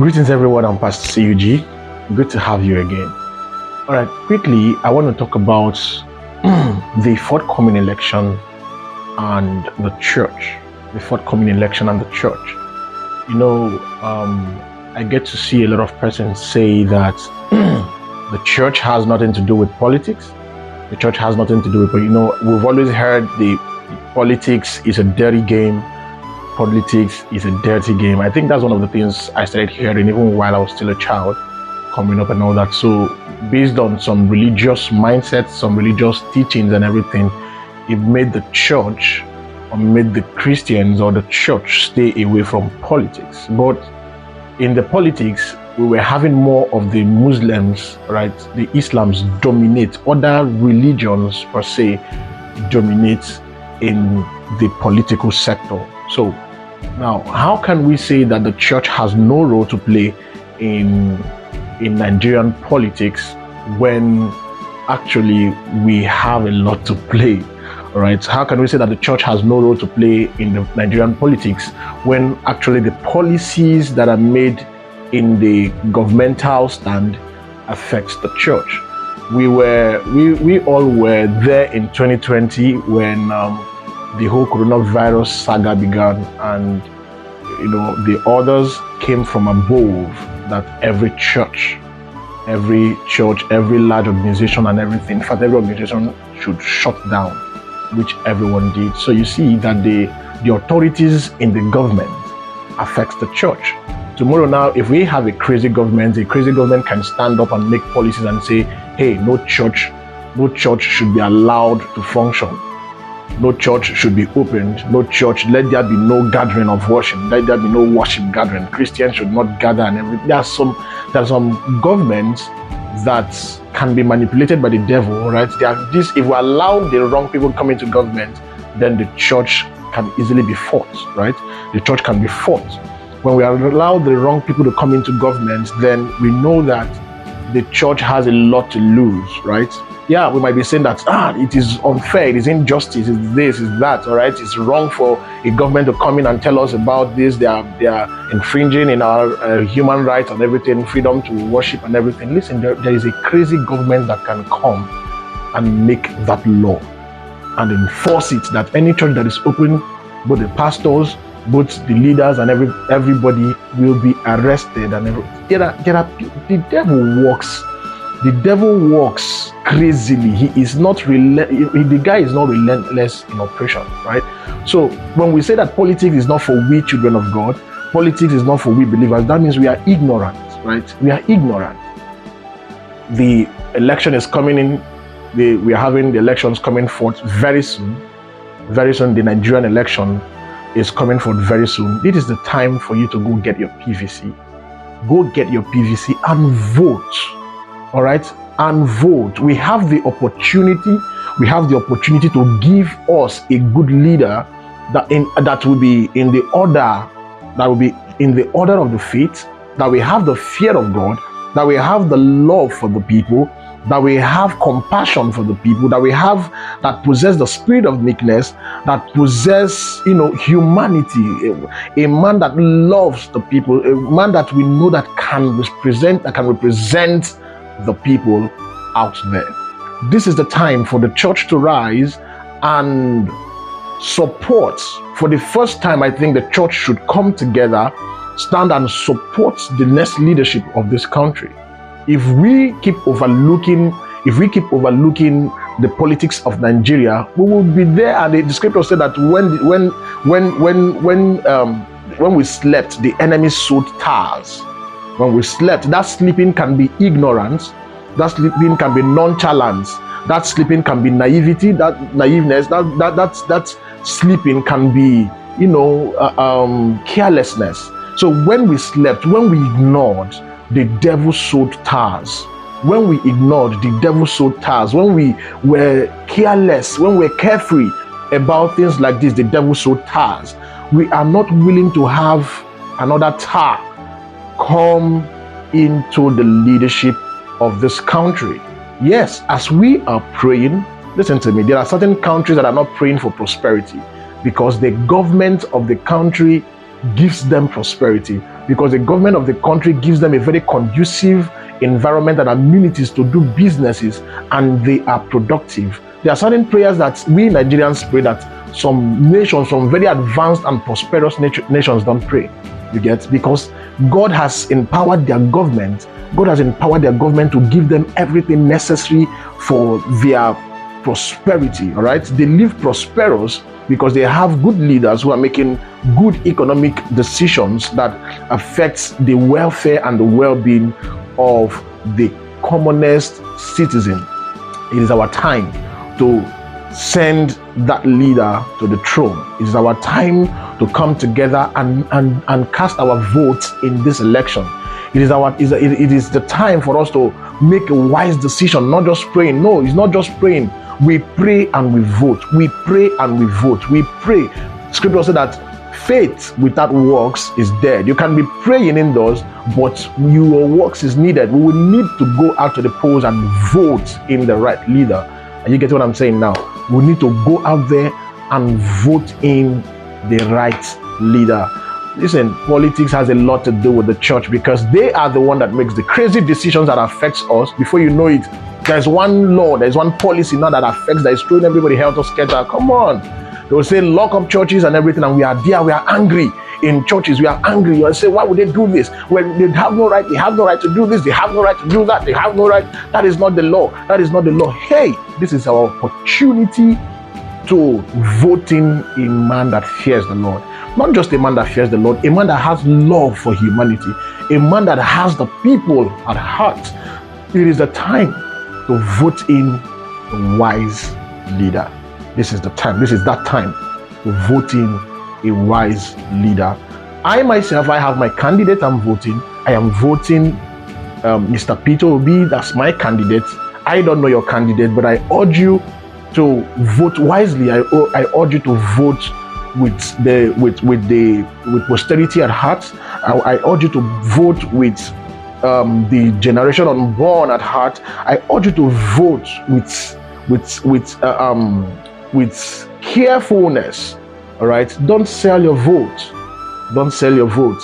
Greetings everyone, I'm Pastor CUG. Good to have you again. All right, quickly, I want to talk about the forthcoming election and the church. The forthcoming election and the church. I get to see a lot of persons say that the church has nothing to do with politics. The church has nothing to do with, we've always heard the politics is a dirty game. Politics is a dirty game. I think that's one of the things I started hearing even while I was still a child, coming up and all that. So based on some religious mindsets, some religious teachings and everything, it made the church or made the Christians or the church stay away from politics. But in the politics, we were having more of the Muslims, right? The Islams dominate, other religions per se dominate in the political sector. So now, how can we say that the church has no role to play in Nigerian politics when actually we have a lot to play? All right. How can we say that the church has no role to play in the Nigerian politics when actually the policies that are made in the governmental stand affects the church? We all were there in 2020 when the whole coronavirus saga began, and the orders came from above that every church, every large organization and everything, in fact every organization should shut down, which everyone did. So you see that the authorities in the government affects the church. Tomorrow now, if we have a crazy government can stand up and make policies and say, hey, no church should be allowed to function. No church should be opened. No church, let there be no gathering of worship. Let there be no worship gathering. Christians should not gather and everything. There are some governments that can be manipulated by the devil, right? If we allow the wrong people come into government, then the church can easily be fought, right? The church can be fought. When we allow the wrong people to come into government, then we know that the church has a lot to lose, right? Yeah, we might be saying that it is unfair, it is injustice, it's this, it's that, all right? It's wrong for a government to come in and tell us about this. They are infringing in our human rights and everything, freedom to worship and everything. Listen, there is a crazy government that can come and make that law and enforce it, that any church that is open, both the pastors, both the leaders and everybody will be arrested. And the devil works crazily. He is not the guy is not relentless in operation, right? So when we say that politics is not for we children of God, politics is not for we believers, that means we are ignorant, right? We are ignorant. The election is coming in. We are having the elections coming forth very soon. Very soon, the Nigerian election is coming forth very soon. This is the time for you to go get your PVC. Go get your PVC and vote. All right, and vote. We have the opportunity. We have the opportunity to give us a good leader that will be in the order. That will be in the order of the faith. That we have the fear of God. That we have the love for the people. That we have compassion for the people. That possess the spirit of meekness. That possess, humanity. A man that loves the people. A man that we know that can represent the people out there. This is the time for the church to rise and support. For the first time, I think the church should come together, stand and support the next leadership of this country. If we keep overlooking the politics of Nigeria, we will be there. And the scripture said that when we slept, the enemy sowed tares. When we slept, that sleeping can be ignorance, that sleeping can be nonchalance, that sleeping can be naivety, that naiveness, that sleeping can be, carelessness. So when we slept, when we ignored, the devil sowed tares. When we ignored, the devil sowed tares. When we were careless, when we were carefree about things like this, the devil sowed tares. We are not willing to have another tare come into the leadership of this country. Yes, as we are praying, listen to me, there are certain countries that are not praying for prosperity because the government of the country gives them prosperity, because the government of the country gives them a very conducive environment and amenities to do businesses, and they are productive. There are certain prayers that we Nigerians pray that some nations, some very advanced and prosperous nations don't pray. You get? Because God has empowered their government. God has empowered their government to give them everything necessary for their prosperity. All right? They live prosperous because they have good leaders who are making good economic decisions that affects the welfare and the well-being of the commonest citizen. It is our time to send that leader to the throne. It is our time to come together and cast our votes in this election. It is the time for us to make a wise decision, not just praying. No, it's not just praying. We pray and we vote. We pray and we vote. We pray. Scripture says that faith without works is dead. You can be praying indoors, but your works is needed. We will need to go out to the polls and vote in the right leader. And you get what I'm saying now? We need to go out there and vote in the right leader. Listen, politics has a lot to do with the church, because they are the one that makes the crazy decisions that affects us. Before you know it, there's one law, there's one policy now that affects, that is throwing everybody helter skelter. Come on. They will say lock up churches and everything, and we are there, we are angry in churches, we are angry. You will say, why would they do this? Well, they have no right, they have no right to do this, they have no right to do that, they have no right. That is not the law. That is not the law. Hey, this is our opportunity to vote in a man that fears the Lord. Not just a man that fears the Lord, a man that has love for humanity, a man that has the people at heart. It is the time to vote in a wise leader. This is the time. This is that time to vote in a wise leader. I myself, I have my candidate I'm voting. I am voting Mr. Peter Obi. That's my candidate. I don't know your candidate, but I urge you to vote wisely. I urge you to vote with posterity at heart. I urge you to vote with the generation unborn at heart. I urge you to vote with carefulness. All right, don't sell your vote. Don't sell your vote.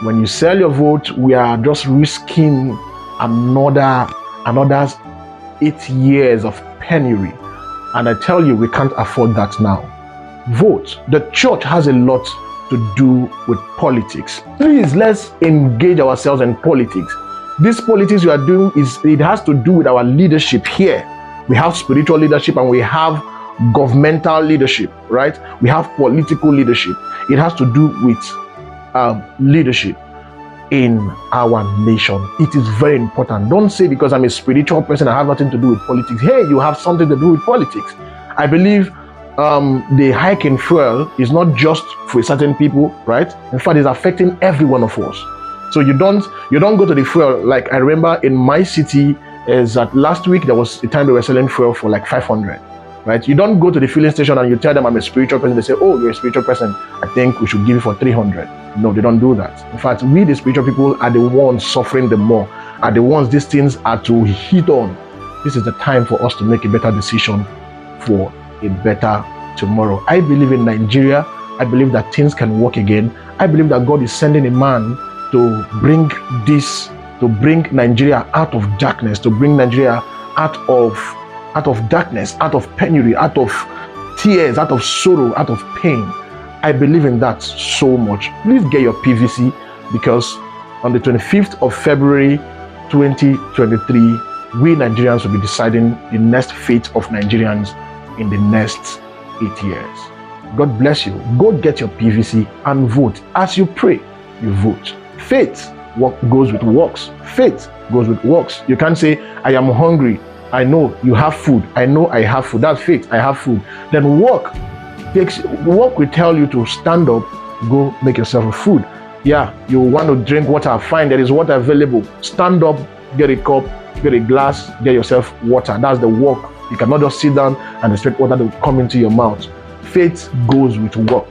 When you sell your vote, we are just risking another 8 years of penury, and I tell you, we can't afford that now. Vote. The church has a lot to do with politics. Please, let's engage ourselves in politics. This politics we are doing it has to do with our leadership here. We have spiritual leadership and we have governmental leadership, right? We have political leadership. It has to do with leadership in our nation. It is very important. Don't say because I'm a spiritual person I have nothing to do with politics. Hey, you have something to do with politics. I believe the hike in fuel is not just for certain people, right? In fact, it's affecting every one of us. So you don't go to the fuel. Like I remember in my city, is that last week there was a time they were selling fuel for like 500, right? You don't go to the filling station and you tell them I'm a spiritual person. They say, oh, you're a spiritual person, I think we should give you for 300. No, they don't do that. In fact, we the spiritual people are the ones suffering the more, are the ones these things are to hit on. This is the time for us to make a better decision for a better tomorrow. I believe in Nigeria. I believe that things can work again. I believe that God is sending a man to bring Nigeria out of darkness, to bring Nigeria out of darkness, out of penury, out of tears, out of sorrow, out of pain. I believe in that so much. Please get your PVC, because on the 25th of February 2023, we Nigerians will be deciding the next fate of Nigerians in the next 8 years. God bless you. Go get your PVC and vote. As you pray, you vote. Faith goes with works. Faith goes with works. You can't say, I am hungry. I know you have food. I know I have food. That's faith. I have food. Then work will tell you to stand up, go make yourself a food. Yeah, you want to drink water, fine, there is water available. Stand up, get a cup, get a glass, get yourself water. That's the work. You cannot just sit down and expect water to come into your mouth. Faith goes with work.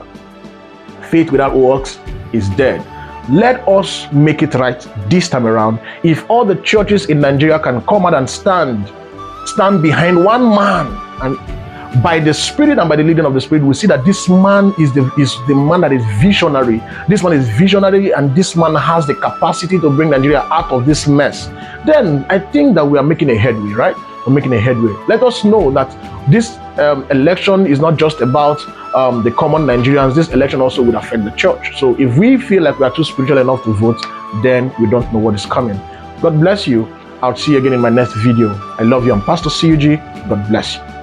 Faith without works is dead. Let us make it right this time around. If all the churches in Nigeria can come out and stand behind one man, and by the Spirit and by the leading of the Spirit, we see that this man is the man that is visionary. This man is visionary, and this man has the capacity to bring Nigeria out of this mess. Then I think that we are making a headway, right? We're making a headway. Let us know that this election is not just about the common Nigerians. This election also would affect the church. So if we feel like we are too spiritual enough to vote, then we don't know what is coming. God bless you. I'll see you again in my next video. I love you. I'm Pastor CUG. God bless you.